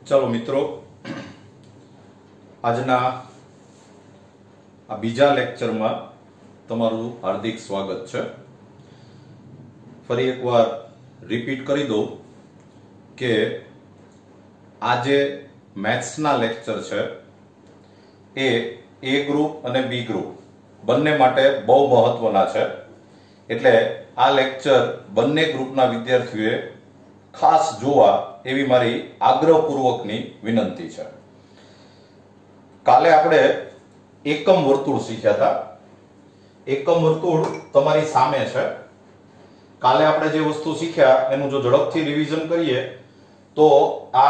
चलो मित्रों, आजना आ बीजा लेक्चर में तमारू हार्दिक स्वागत है। फरी एक बार रिपीट करी दो कि आजे मैथ्स ना लेक्चर है ए ग्रुप और बी ग्रुप बन्ने माटे बहु महत्वना है। एटले आ लेक्चर बन्ने ग्रुपना विद्यार्थीओए खास जोवा एवी मारी आग्रहपूर्वकनी विनंती है। काले आपणे एकम वर्तुळ शीख्या था। एकम वर्तुळ तमारी सामे है। काले आपणे जे वस्तु शीख्या एनु जो झड़पथी रिविजन करीए तो आ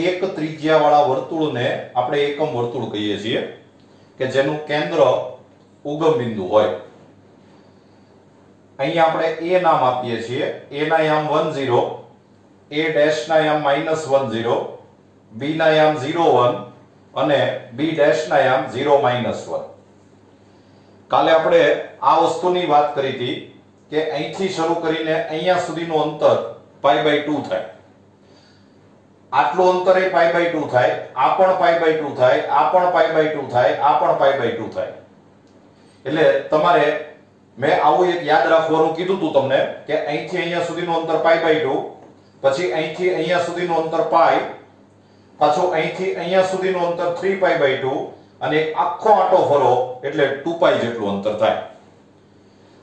एक त्रिज्या वाला वर्तुळने आपणे एकम वर्तुळ कहीए छीए के जेनु केंद्र उगम बिंदु होय। અહીં આપણે a નામ આપીએ છીએ। a ના યામ 10, a ડેશ ના યામ -10, b ના યામ 01 અને b ડેશ ના યામ 0-1। કાલે આપણે આ વસ્તુની વાત કરી હતી કે અહીંથી શરૂ કરીને અહીંયા સુધીનું અંતર π/2 થાય। આટલું અંતર એ π/2 થાય, આ પણ π/2 થાય, આ પણ π/2 થાય, આ પણ π/2 થાય। એટલે તમારે मैं आवु एक याद राखवानुं कीधुं तु तमने के અહીંથી અહીંયા સુધીનું અંતર π/2, પછી અહીંથી અહીંયા સુધીનું અંતર π, પાછું અહીંથી અહીંયા સુધીનું અંતર 3π/2 અને એક આખો આંટો ફરો એટલે 2π જેટલું અંતર થાય।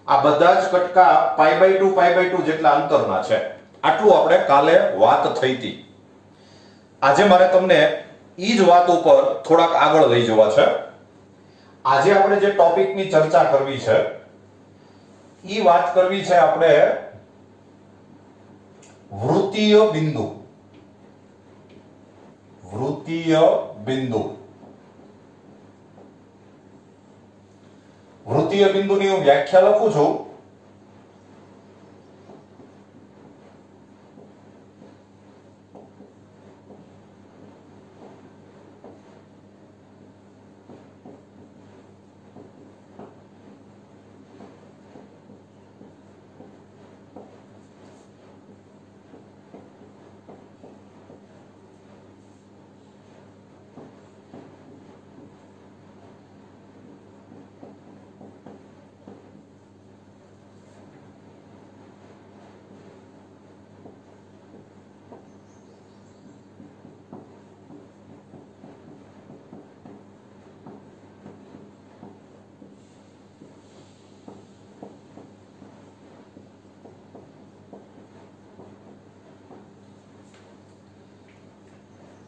આ બધા જ કટકા π/2 જેટલા અંતરના છે। આટલું આપણે કાલે વાત થઈ હતી। આજે મારે તમને ઈ જ વાત ઉપર થોડાક આગળ લઈ જવા છે। આજે આપણે જે ટોપિકની ચર્ચા કરવી છે ई बात करवी छे आपणे वृत्तीय बिंदु। वृत्तीय बिंदु, वृत्तीय बिंदुनी हूँ व्याख्या लखुं छुं।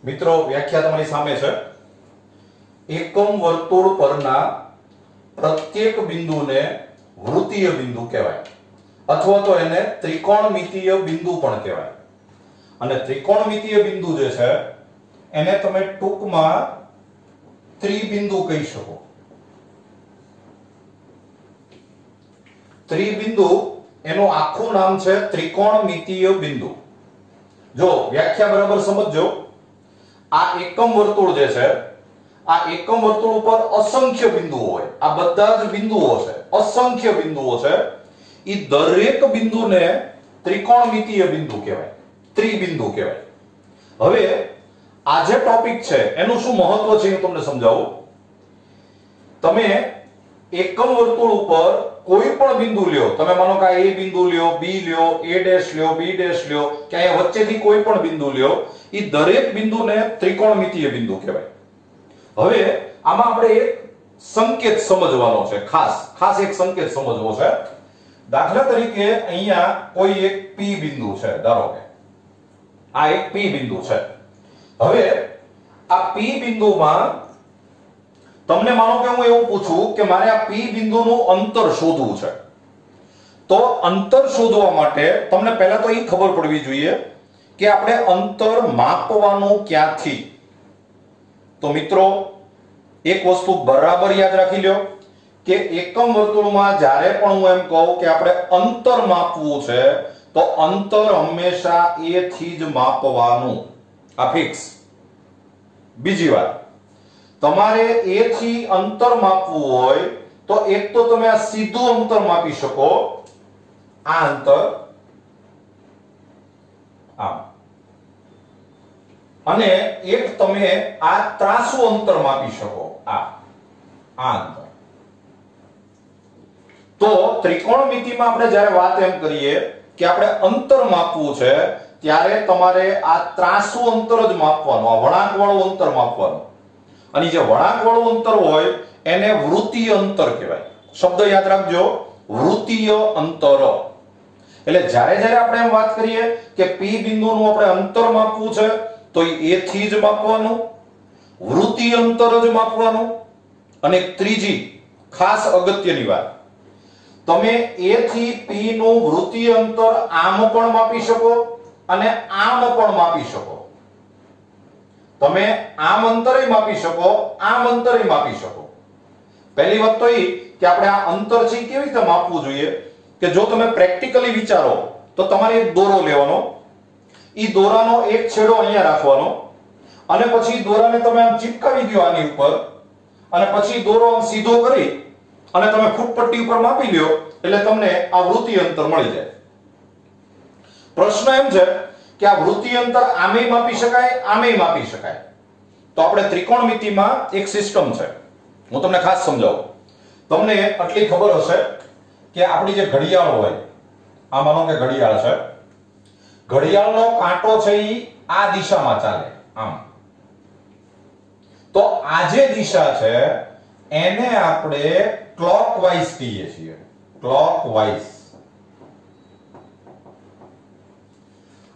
मित्रों, व्याख्या तमारी सामे छे। एकम वर्तुळ परना प्रत्येक बिंदुने वृत्तीय बिंदु कहेवाय अथवा तो एने त्रिकोणमितीय बिंदु पण कहेवाय। अने त्रिकोणमितीय बिंदु जे छे एने तमे टूंकमां त्रिबिंदु कही शको। त्रिबिंदु एनु आखुं नाम छे त्रिकोणमितीय बिंदु। जो व्याख्या बराबर समझजो। आ एकम वर्तुळ जे छे आ एकम वर्तुळ पर असंख्य बिंदुओ होय। आ बधा ज बिंदुओ छे, असंख्य बिंदुओ छे। ई दरेक बिंदुने त्रिकोणमितीय बिंदु कहेवाय, त्रिबिंदु कहेवाय। हवे आ जे टॉपिक छे एनुं शुं महत्व छे હું તમને સમજાવું। તમે એકમ વર્તુળ ઉપર કોઈ પણ બિંદુ લ્યો, તમે માનો કે a બિંદુ લ્યો, b લ્યો, a ડેશ લ્યો, b ડેશ લ્યો કે અહીંયા વચ્ચેથી કોઈ પણ બિંદુ લ્યો, ई दरेक बिंदुने त्रिकोणमितीय बिंदु कहेवाय। हवे आमां आपणे एक संकेत समजવાનો છે। ખાસ એક સંકેત સમજવો છે। દાખલા તરીકે અહીંયા કોઈ એક p બિંદુ છે, ધારો કે આ એક p બિંદુ છે। હવે આ p બિંદુમાં તમને માનો કે હું એવું પૂછું કે મારે આ p બિંદુનું અંતર શોધવું છે, તો અંતર શોધવા માટે તમને પહેલા તો એ ખબર પડવી જોઈએ કે આપણે અંતર માપવાનું ક્યાંથી। તો મિત્રો એક વસ્તુ બરાબર યાદ રાખી લ્યો કે એકમ વર્તુળમાં જ્યારે પણ હું એમ કહું કે આપણે અંતર માપવું છે તો અંતર હંમેશા a થી જ માપવાનું, આ ફિક્સ। બીજી વાત, તમારે a થી અંતર માપવું હોય તો એક તો તમે આ સીધું અંતર માપી શકો, આ અંતર આમ અને એક તમે આ ત્રાસુ અંતર માપી શકો, આ અંતર. તો ત્રિકોણમિતિમાં આપણે જ્યારે વાત એમ કરીએ કે આપણે અંતર માપવું છે ત્યારે તમારે આ ત્રાસુ અંતર જ માપવાનું, આ વળાંકવાળું અંતર માપવાનું. અને જે વળાંકવાળું અંતર હોય એને વૃત્તીય અંતર કહેવાય. શબ્દ યાદ રાખજો, વૃત્તીય અંતર. એટલે જ્યારે જ્યારે આપણે એમ વાત કરીએ કે P બિંદુનું આપણે અંતર માપવું છે તો એ થી જ માપવાનું, વૃત્તીય અંતર જ માપવાનું. અને ત્રીજી ખાસ અગત્યની વાત, તમે A થી P નું વૃત્તીય અંતર આમ પણ માપી શકો અને આમ પણ માપી શકો. તમે આમ અંતરે માપી શકો, આમ અંતરે માપી શકો. પહેલી વાત તો એ કે આપણે આ અંતર છે કેવી રીતે માપવું જોઈએ કે જો તમે પ્રેક્ટિકલી વિચારો તો તમારે એક દોરો લેવાનો, ઈ દોરાનો એક છેડો અહીંયા રાખવાનો અને પછી દોરાને તમે આમ ચિપકાવી દો આની ઉપર અને પછી દોરો આમ સીધો કરી અને તમે ફૂટપટ્ટી ઉપર માપી લ્યો એટલે તમને આ વૃત્તીય અંતર મળી જાય. પ્રશ્ન એમ છે કે આ વૃત્તીય અંતર આમેય માપી શકાય, આમેય માપી શકાય. તો આપણે ત્રિકોણમિતિમાં એક સિસ્ટમ છે, હું તમને ખાસ સમજાવું. તમને આટલી ખબર હશે કે આપણી જે ઘડિયાળ હોય, આ માનો કે ઘડિયાળ છે, ઘડિયાળનો કાંટો છે ઈ આ દિશામાં ચાલે આમ. તો આ જે દિશા છે એને આપણે ક્લોકવાઇઝ કહીએ છીએ, ક્લોકવાઇઝ.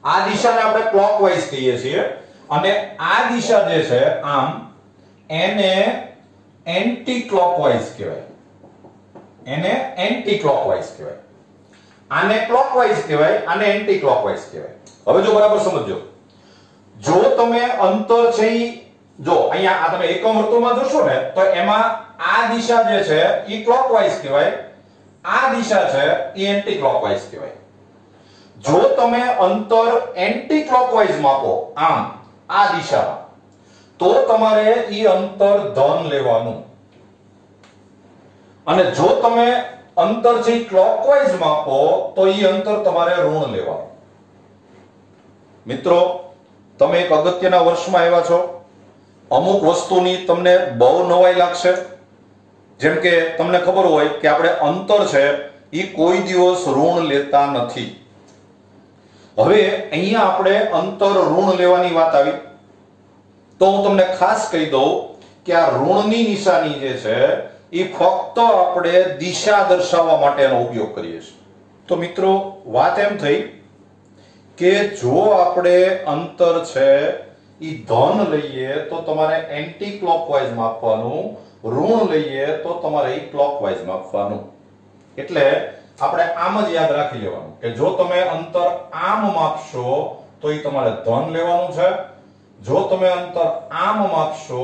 આ દિશાને આપણે ક્લોકવાઇઝ કહીએ છીએ અને આ દિશા જે છે આમ એને એન્ટી ક્લોકવાઇઝ કહેવાય, એને એન્ટી ક્લોકવાઇઝ કહેવાય. આને ક્લોકવાઇઝ કહેવાય, આને એન્ટી ક્લોકવાઇઝ કહેવાય. હવે જો બરાબર સમજો, જો તમે અંતર છે ઈ જો અહીંયા આ તમે એકમ વર્તુળમાં જોશો ને તો એમાં આ દિશા જે છે ઈ ક્લોકવાઇઝ કહેવાય, આ દિશા છે ઈ એન્ટી ક્લોકવાઇઝ કહેવાય. જો તમે અંતર એન્ટી ક્લોકવાઇઝ માપો આમ આ દિશામાં તો તમારે ઈ અંતર ધન લેવાનું અને જો તમે અંતર છે ક્લોકવાઇઝ માપો તો ઈ અંતર તમારે ઋણ લેવાનું. મિત્રો તમે એક અગત્યના વર્ષમાં આવ્યા છો, અમુક વસ્તુની તમને બહુ નવાઈ લાગશે. જેમ કે તમને ખબર હોય કે આપણે અંતર છે ઈ કોઈ દિવસ ઋણ લેતા નથી. હવે અહીંયા આપણે અંતર ઋણ લેવાની વાત આવી તો હું તમને ખાસ કહી દઉં કે આ ઋણની નિશાની જે છે એ ફક્ત આપણે દિશા દર્શાવવા માટેનો ઉપયોગ કરીએ છીએ. તો મિત્રો વાત એમ થઈ કે જો આપણે અંતર છે ઈ ધન લઈએ તો તમારે એન્ટી ક્લોકવાઇઝ માપવાનું, ઋણ લઈએ તો તમારે ઈ ક્લોકવાઇઝ માપવાનું. એટલે આપણે આમ જ યાદ રાખી લેવાનું કે જો તમે અંતર આમ માપશો તો ઈ તમારે ધન લેવાનું છે, જો તમે અંતર આમ માપશો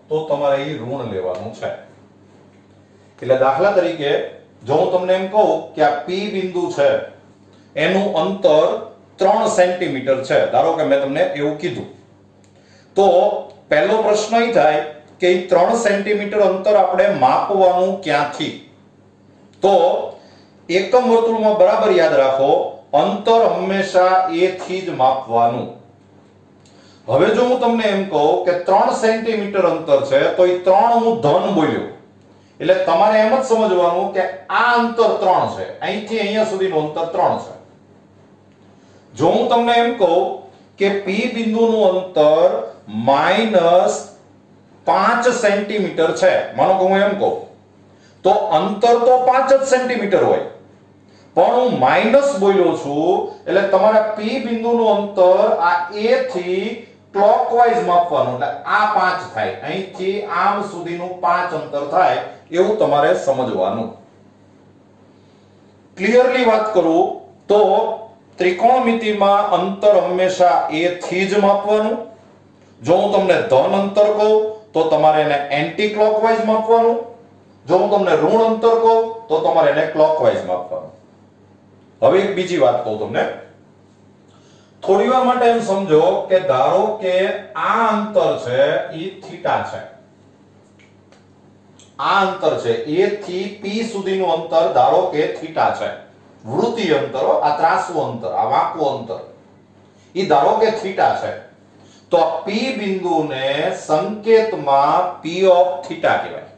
તો તમારે ઈ ઋણ લેવાનું છે. એટલે દાખલા તરીકે જો હું તમને એમ કહું કે આ P બિંદુ છે એનું અંતર 3 સેન્ટીમીટર છે, ધારો કે મેં તમને એવું કીધું, તો પહેલો પ્રશ્ન એ થાય કે 3 સેન્ટીમીટર અંતર આપણે માપવાનું ક્યાંથી? તો એકમ વર્તુળમાં બરાબર યાદ રાખો, અંતર હંમેશા A થી જ માપવાનું. હવે જો હું તમને એમ કહું કે 3 સેન્ટીમીટર અંતર છે તો એ 3 હું ધન બોલ્યો એટલે તમારે એમ જ સમજવાનું કે આ અંતર 3 છે, અહીંથી અહીંયા સુધીનું અંતર 3 છે. જો હું તમને એમ કહું કે P બિંદુનું અંતર -5 સેન્ટીમીટર છે, માનો કે હું એમ કહું તો અંતર તો 5 જ સેન્ટીમીટર હોય પણ હું માઈનસ બોલ્યો છું એટલે તમારા P બિંદુનું અંતર આ A થી ક્લોકવાઇઝ માપવાનું, એટલે આ 5 થાય, અહીંથી આમ સુધીનું 5 અંતર થાય એવું તમારે સમજવાનું. ક્લિયરલી વાત કરું તો ત્રિકોણમિતિમાં અંતર હંમેશા A થી જ માપવાનું. જો હું તમને ધન અંતર કહું તો તમારે એને એન્ટી ક્લોકવાઇઝ માપવાનું, જો હું તમને ઋણ અંતર કહું તો તમારે એને ક્લોકવાઇઝ માપવાનું. હવે એક બીજી વાત કહું તમને, થોડી વાર માટે એમ સમજો કે ધારો કે આ અંતર છે ઈ થીટા છે, આ અંતર છે A થી P સુધીનું અંતર ધારો કે થીટા છે, વૃત્તીય અંતર, આ ત્રાસુ અંતર, આ વાંકું અંતર ઈ ધારો કે થીટા છે. તો P બિંદુને સંકેતમાં P ઓફ થીટા કહેવાય.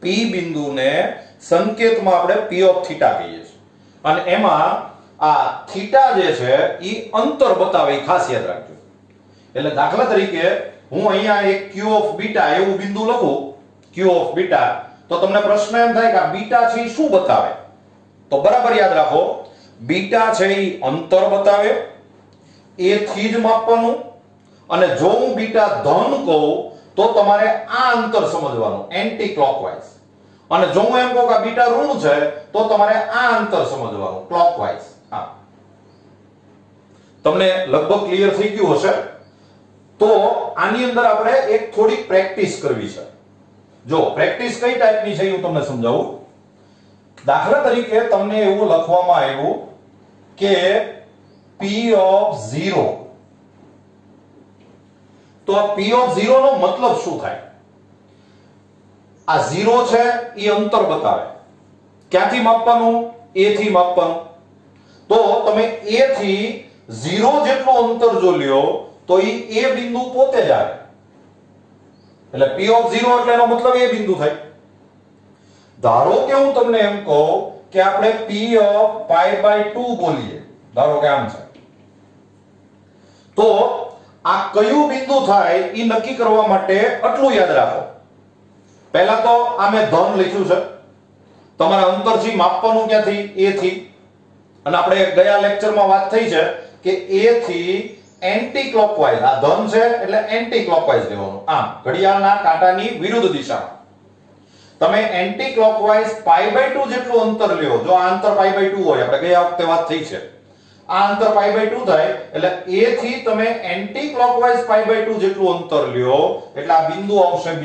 P બિંદુને સંકેતમાં આપણે P ઓફ થીટા કહીએ છીએ. અને એમાં આ થીટા જે છે ઈ અંતર બતાવે, ખાસ યાદ રાખજો. એટલે દાખલા તરીકે હું અહીંયા એક Q ઓફ બીટા એવું બિંદુ લખું, Q ઓફ બીટા, તો તમને પ્રશ્ન એમ થાય કે આ બીટા છે ઈ શું બતાવે? તો બરાબર યાદ રાખો, બીટા છે ઈ અંતર બતાવે, એ થી જ માપવાનું. અને જો હું બીટા ધન કહું તો તમારે આ અંતર સમજવાનું, એન્ટી ક્લોકવાઇઝ. અને જો હું એમ કહું કે બીટા ઋણ છે તો તમારે આ અંતર સમજવાનું, ક્લોકવાઇઝ. હા, તમને લગભગ ક્લિયર થઈ ગયું હશે. તો આની અંદર આપણે એક થોડી પ્રેક્ટિસ કરવી છે. જો પ્રેક્ટિસ કઈ ટાઈપની છે હું તમને સમજાવું. દાખલા તરીકે તમને એવું લખવામાં આવ્યું કે P ઓફ 0, તો આ P ઓફ 0 નો મતલબ શું થાય? આ 0 છે એ અંતર બતાવે. ક્યાંથી માપવાનું? A થી માપવાનું. તો તમે A થી 0 જેટલું અંતર જો લ્યો તો એ A બિંદુ પોતે જ આવે. એટલે P ઓફ 0 એટલે એનો મતલબ A બિંદુ થાય. ધારો કે હું તમને એમ કહું કે આપણે P ઓફ π/2 બોલીએ, ધારો કે આમ છે, તો આ કયું બિંદુ થાય એ નક્કી કરવા માટે આટલું યાદ રાખો. પહેલા તો આ મેં ધન લખ્યું છે, તમારે અંતરથી માપવાનું ક્યાંથી? A થી. અને આપણે ગયા લેક્ચરમાં વાત થઈ છે કે A થી એન્ટી ક્લોકવાઇઝ, આ ધન છે એટલે એન્ટી ક્લોકવાઇઝ લેવાનું, આમ ઘડિયાળના કાંટાની વિરુદ્ધ દિશામાં. તમે એન્ટી ક્લોકવાઇઝ π/2 જેટલું અંતર લ્યો. જો આ અંતર π/2 હોય, આપણે ગયા વખતે વાત થઈ છે, આ અંતર π/2 થાય એટલે A થી તમે એન્ટી ક્લોકવાઇઝ π/2 જેટલું અંતર લ્યો એટલે આ બિંદુ આવશે B.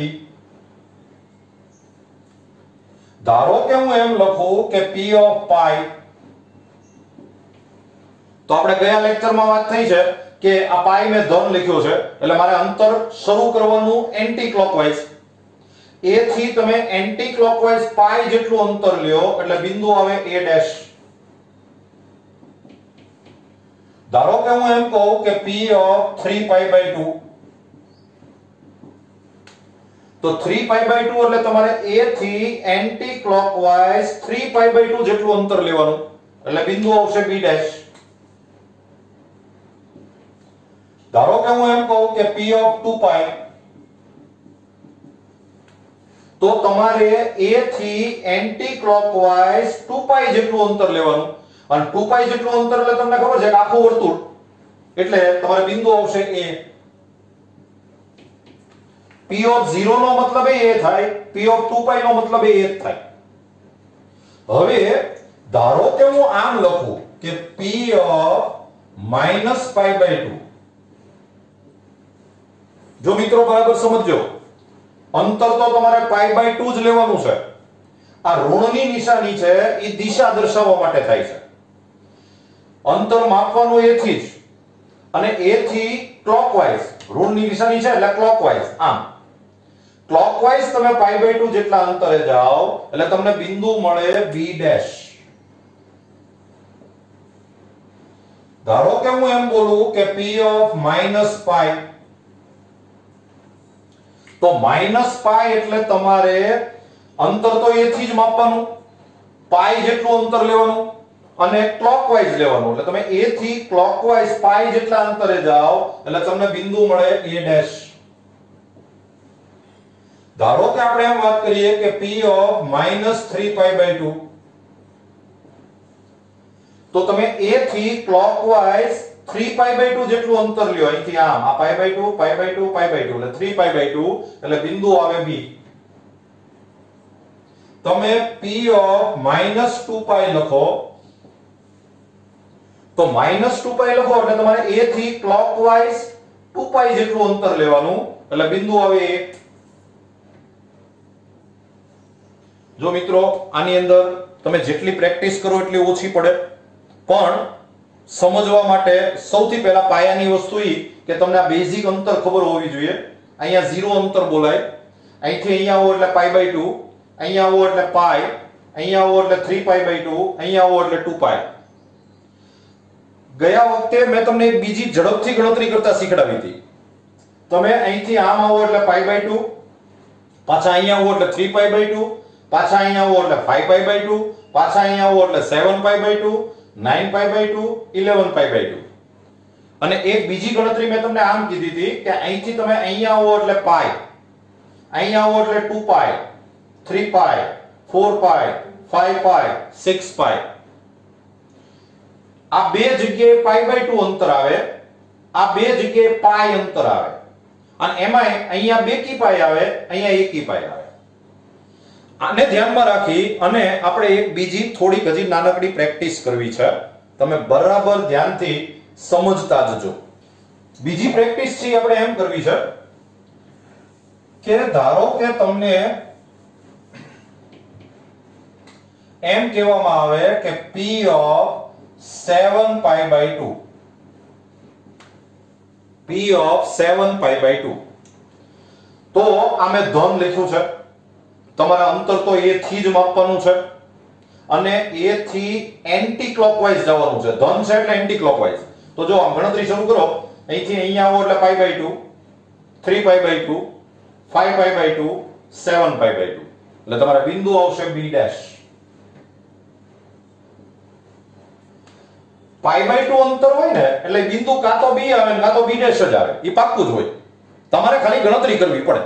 ધારો કે હું એમ લખું કે P ઓફ π, તો આપણે ગયા લેક્ચરમાં વાત થઈ છે કે આ π મેં ધન લખ્યો છે એટલે મારે અંતર શરૂ કરવાનું એન્ટી ક્લોકવાઇઝ. A થી તમે એન્ટી ક્લોકવાઇઝ π જેટલું અંતર લ્યો એટલે બિંદુ આવે A'. ધારો કે હું એમ કહું કે P ઓફ 3π/2, તો 3π/2 એટલે તમારે A થી એન્ટી ક્લોકવાઇઝ 3π/2 જેટલું અંતર લેવાનું એટલે બિંદુ આવશે B'. ધારો કે હું એમ કહું કે P ઓફ 2π, તો તમારે A થી એન્ટી ક્લોકવાઇઝ 2π જેટલું અંતર લેવાનું. અને 2π જેટલું અંતર એટલે તમને ખબર છે કે આખું વર્તુળ, એટલે તમારે બિંદુ આવશે A. P ઓફ 0 નો મતલબ એ થાય, P ઓફ 2π નો મતલબ એ જ થાય. હવે ધારો કે હું આમ લખું કે P ઓફ -π/2. જો મિત્રો બરાબર સમજજો, અંતર તો તમારે π/2 જ લેવાનું છે. આ ઋણની નિશાની છે એ દિશા દર્શાવવા માટે થાય છે. અંતર માપવાનું A થી જ, અને A થી ક્લોકવાઇઝ, ઋણની નિશાની છે એટલે ક્લોકવાઇઝ, આમ ક્લોકવાઇઝ તમે π/2 જેટલા અંતરે જાઓ એટલે તમને બિંદુ મળે B'. ધારો કે હું એમ બોલું કે P ઓફ -π, તો -π એટલે તમારે અંતર તો A થી જ માપવાનું, π જેટલું અંતર લેવાનું અને ક્લોકવાઇઝ લેવાનું. એટલે તમે A થી ક્લોકવાઇઝ π જેટલા અંતરે જાઓ એટલે તમને બિંદુ મળે A'. ધારો કે આપણે એમ વાત કરીએ કે P ઓફ -3π/2, તો તમે A થી ક્લોકવાઇઝ 3π/2 જેટલું અંતર લ્યો, અહીંથી આમ આ π/2 π/2 π/2 એટલે 3π/2 એટલે બિંદુ આવે B. તમે P ઓફ -2π લખો, તો -2π લખો એટલે તમારે A થી ક્લોકવાઇઝ 2π જેટલું અંતર લેવાનું એટલે બિંદુ આવે A. જો મિત્રો આની અંદર તમે જેટલી પ્રેક્ટિસ કરો એટલી ઓછી પડે, પણ સમજવા માટે સૌથી પહેલા પાયાની વસ્તુ એ કે તમને આ બેઝિક અંતર ખબર હોવી જોઈએ. અહીંયા 0 અંતર બોલાય, અહીંથી અહીંયા આવો એટલે π/2, અહીંયા આવો એટલે π, અહીંયા આવો એટલે 3π/2, અહીંયા આવો એટલે 2π. ગયા વખતે મેં તમને એક બીજી ઝડપથી ગણતરી કરતા શીખડાવી હતી. તમે અહીંથી આમ આવો એટલે π/2, પાછા અહીંયા આવો એટલે 3π/2, પાછા અહીંયા આવો એટલે 5π/2, પાછા અહીંયા આવો એટલે 7π/2, 9π/2, 11π/2. અને એક બીજી ગણતરી મેં તમને આમ કીધી હતી કે અહીંથી તમે અહીંયા આવો એટલે π, અહીંયા આવો એટલે 2π, 3π, 4π, 5π, 6π. આ બે જગ્યાએ π/2 અંતર આવે, આ બે જગ્યાએ π અંતર આવે, અને એમાંય અહીંયા બેકી π આવે, અહીંયા એકી π આવે. આને ધ્યાનમાં રાખી અને આપણે એક બીજી થોડીક હજી નાનકડી પ્રેક્ટિસ કરવી છે. તમે બરાબર ધ્યાનથી સમજતા જજો. બીજી પ્રેક્ટિસ છે આપણે એમ કરવી છે કે ધારો કે તમને એમ કહેવામાં આવે કે p of 7π/2, p of 7π/2. તો આ મેં ધન લખ્યું છે. તમારા અંતર તો a થી જ માપવાનું છે અને a થી એન્ટી ક્લોકવાઇઝ જવાનું છે. ધન છે એટલે એન્ટી ક્લોકવાઇઝ. તો જો આમ ગણતરી શરૂ કરો, અહીંથી અહીંયા આવો એટલે π/2, 3π/2, 5π/2, 7π/2. એટલે તમારા બિંદુ આવશે b'. π/2 અંતર હોય ને એટલે બિંદુ કાં તો b આવે ને કાં તો b' જ આવે. એ પાક્કું જ હોય. તમારે ખાલી ગણતરી કરવી પડે.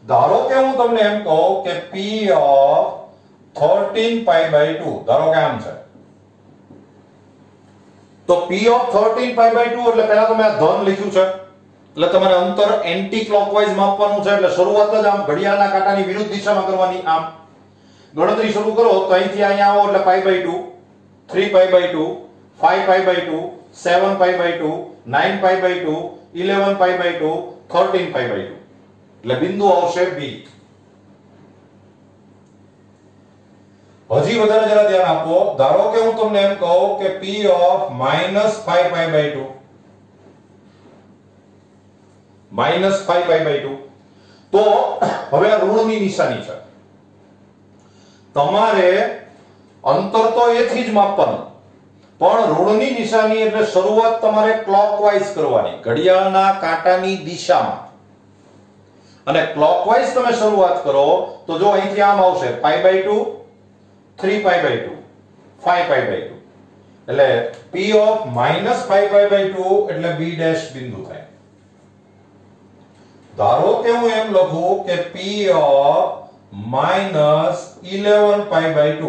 ધારો કે હું તમને એમ કહું કે p of 13π/2, ધારો કે આમ છે, તો p of 13π/2 એટલે પહેલા તો મેં આ ધન લખ્યું છે. એટલે તમારે અંતર એન્ટી ક્લોકવાઇઝ માપવાનું છે. એટલે શરૂઆત જ આમ ઘડિયાળના કાંટાની વિરુદ્ધ દિશામાં કરવાની. આમ ગણતરી શરૂ કરો તો અહીંથી અહીંયા આવો એટલે π/2, 3π/2, 5π/2, 7π/2, 9π/2, 11π/2, 13π/2. એટલે બિંદુ આવશે B. હજી વધારે જરા ધ્યાન આપો. ધારો કે હું તમને એમ કહું કે p of -5π/2, -5π/2. તો હવે આ ઋણની નિશાની છે. તમારે અંતર તો a થી જ માપવાનું, પણ ઋણની નિશાની એટલે શરૂઆત તમારે ક્લોકવાઇઝ કરવાની, ઘડિયાળના કાંટાની દિશામાં. અને ક્લોકવાઇઝ તમે શરૂઆત કરો તો જો અહીંથી આમ આવશે π/2, 3π/2, 5π/2. એટલે p of -5π/2 એટલે b' બિંદુ થાય. ધારો કે હું એમ લખું કે p of -11π/2,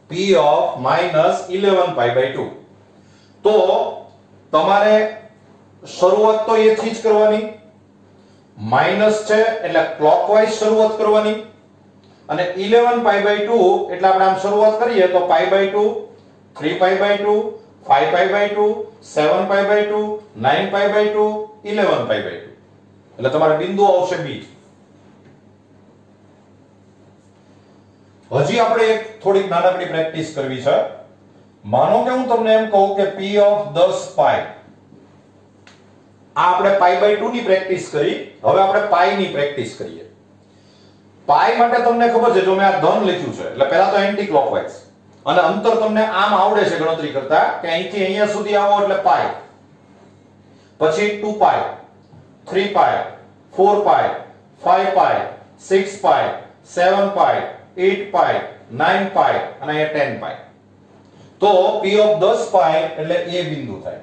p of -11π/2. તો તમારે શરૂઆત તો a થી જ કરવાની, માઈનસ છે એટલે ક્લોકવાઇઝ શરૂઆત કરવાની, અને 11π/2 એટલે આપણે આમ શરૂઆત કરીએ તો π/2, 3π/2, 5π/2, 7π/2, 9π/2, 11π/2. એટલે તમારે બિંદુ આવશે B. હજી આપણે એક થોડીક નાનકડી પ્રેક્ટિસ કરવી છે. માનો કે હું તમને એમ કહું કે p of 10π. આ આપણે π/2 ની પ્રેક્ટિસ કરી. હવે આપણે π ની પ્રેક્ટિસ કરીએ. π માટે તમને ખબર છે, જો મેં આ ધન લખ્યું છે એટલે પહેલા તો એન્ટી ક્લોકવાઇઝ, અને અંતર તમને આમ આવડે છે ગણતરી કરતા કે અહીંથી અહીંયા સુધી આવો એટલે π, પછી 2π, 3π, 4π, 5π, 6π, 7π, 8π, 9π અને અહીંયા 10π. તો p of 10π એટલે a બિંદુ થાય.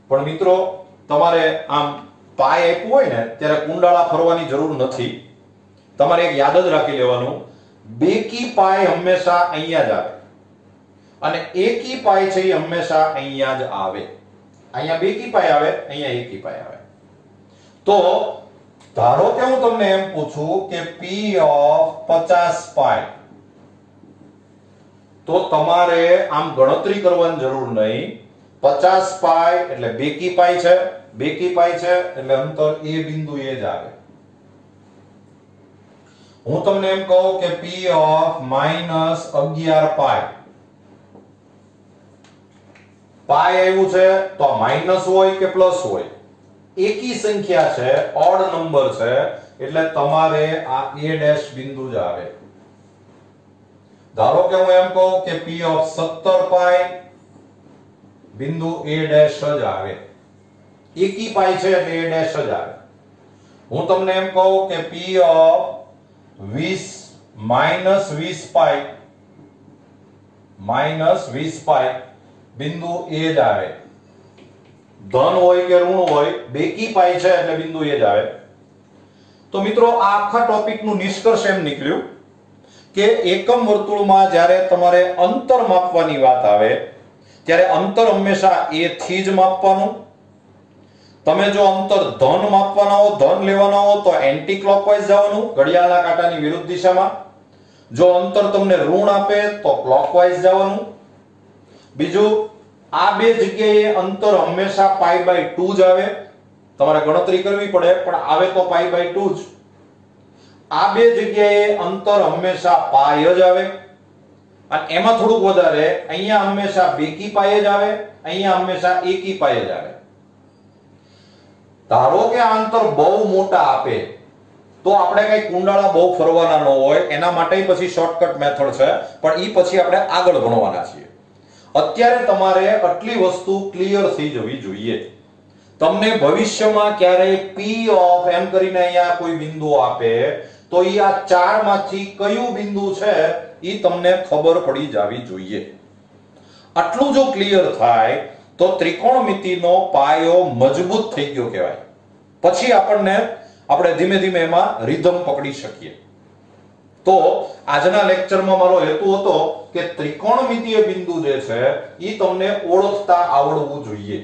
પણ મિત્રો તમારે આમ પાય આપ્યું હોય ને ત્યારે કુંડાળા ફરવાની જરૂર નથી. તમારે એક યાદ જ રાખી લેવાનું, બેકી પાય હંમેશા અહીંયા જ આવે અને એકી પાય છે એ હંમેશા અહીંયા જ આવે. અહીંયા બેકી પાય આવે, અહીંયા એકી પાય આવે. તો ધારો કે હું તમને એમ પૂછું કે p of 50π, તો તમારે આમ ગણતરી કરવાની જરૂર નહીં. 50π એટલે બેકી પાય છે, બેકી પાય છે એટલે અંતર a બિંદુ એ જ આવે. હું તમને એમ કહું કે p of -11π, પાય આવ્યું છે તો આ માઈનસ હોય કે પ્લસ હોય, એકી સંખ્યા છે, ઓડ નંબર છે, એટલે તમારે આ a' બિંદુ જ આવે. ધારો કે હું એમ કહું કે p ઓફ 17 પાઈ બિંદુ a ડેશ જ આવે, એકી પાઈ છે એટલે a ડેશ જ આવે. હું તમને એમ કહું કે p ઓફ 20 માઈનસ 20 પાઈ બિંદુ a જ આવે. ધન હોય કે ઋણ હોય બેકી પાઈ છે એટલે બિંદુ a જ આવે. તો મિત્રો આ આખા ટોપિક નું નિષ્કર્ષ એમ નીકળ્યું કે એકમ વર્તુળમાં જ્યારે તમારે અંતર માપવાની વાત આવે ત્યારે અંતર હંમેશા a થી જ માપવાનું. તમે જો અંતર ધન માપવાના હો, ધન લેવાના હો તો એન્ટી ક્લોકવાઇઝ જવાનું, ઘડિયાળના કાંટાની વિરુદ્ધ દિશામાં. જો અંતર તમને ઋણ આપે તો ક્લોકવાઇઝ જવાનું. બીજું, આ બે જગ્યાએ અંતર હંમેશા π/2 જ આવે. તમારે ગણતરી કરવી પડે પણ આવે તો π/2 જ. આ બે જગ્યાએ અંતર હંમેશા પાઈ જ આવે. અને એમાં થોડુંક વધારે, અહીંયા હંમેશા બેકી પાઈ જ આવે, અહીંયા હંમેશા એકી પાઈ જ આવે. ધારો કે આ અંતર બહુ મોટા આપે તો આપણે કઈ કુંડાળા બહુ ફરવાના ન હોય, એના માટે પછી શોર્ટકટ મેથડ છે, પણ ઈ પછી આપણે આગળ ભણવાના છીએ. અત્યારે તમારે આટલી વસ્તુ ક્લિયર થઈ જવી જોઈએ. તમને ભવિષ્યમાં ક્યારેય p ઓફ એમ કરીને અહીંયા કોઈ બિંદુ આપે તો ઈ આ ચાર માંથી કયું બિંદુ છે ઈ તમને ખબર પડી જાવી જોઈએ. આટલું જો ક્લિયર થાય તો ત્રિકોણમિતિનો પાયો મજબૂત થઈ ગયો કહેવાય. પછી આપણે ધીમે ધીમે એમાં રિધમ પકડી શકીએ. તો આજના લેક્ચરમાં મારો હેતુ હતો કે ત્રિકોણમિતિય બિંદુ જે છે ઈ તમને ઓળખતા આવડવું જોઈએ.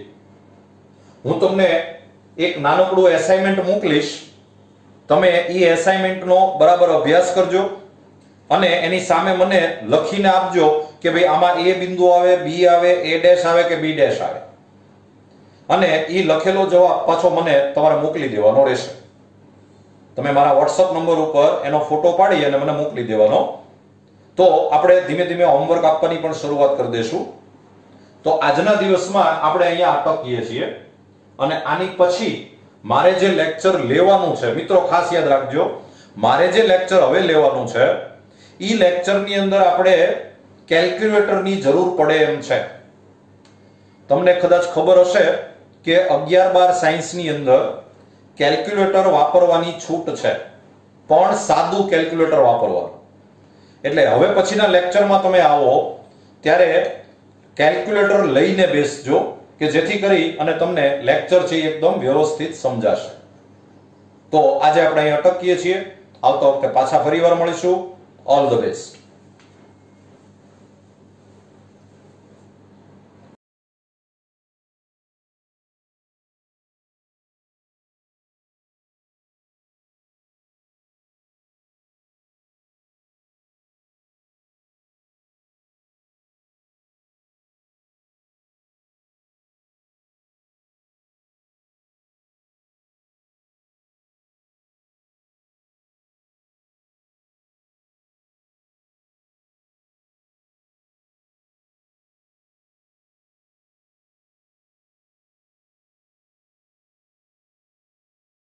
હું તમને એક નાનકડું એસાઇનમેન્ટ મોકલીશ, તમે ઈ એસાઇનમેન્ટનો બરાબર અભ્યાસ કરજો અને એની સામે મને લખીને આપજો કે ભાઈ આમાં a બિંદુ આવે, b આવે, a ડેશ આવે કે b ડેશ આવે. અને ઈ લખેલો જવાબ પાછો મને તમારે મોકલી દેવાનો રહેશે. તમે મારા WhatsApp નંબર ઉપર એનો ફોટો પાડી અને મને મોકલી દેવાનો. તો આપણે ધીમે ધીમે હોમવર્ક આપવાની પણ શરૂઆત કરી દેશું. તો આજના દિવસમાં આપણે અહીંયા અટકીએ છીએ અને આની પછી મારે જે લેક્ચર લેવાનું છે, મિત્રો ખાસ યાદ રાખજો, મારે જે લેક્ચર હવે લેવાનું છે ઈ લેક્ચરની અંદર આપણે કેલ્ક્યુલેટરની જરૂર પડે એમ છે. તમને કદાચ ખબર હશે કે 11-12 સાયન્સની અંદર કેલ્ક્યુલેટર વાપરવાની છૂટ છે, પણ સાદું કેલ્ક્યુલેટર વાપરવાનું. એટલે હવે પછીના લેક્ચરમાં તમે આવો ત્યારે કેલ્ક્યુલેટર લઈને બેસજો કે જેથી કરી અને તમને લેક્ચર છે એકદમ વ્યવસ્થિત સમજાશે. તો આજે આપણે અહીં અટકીએ છીએ. આવતા વખતે પાછા ફરીવાર મળીશું. All the best.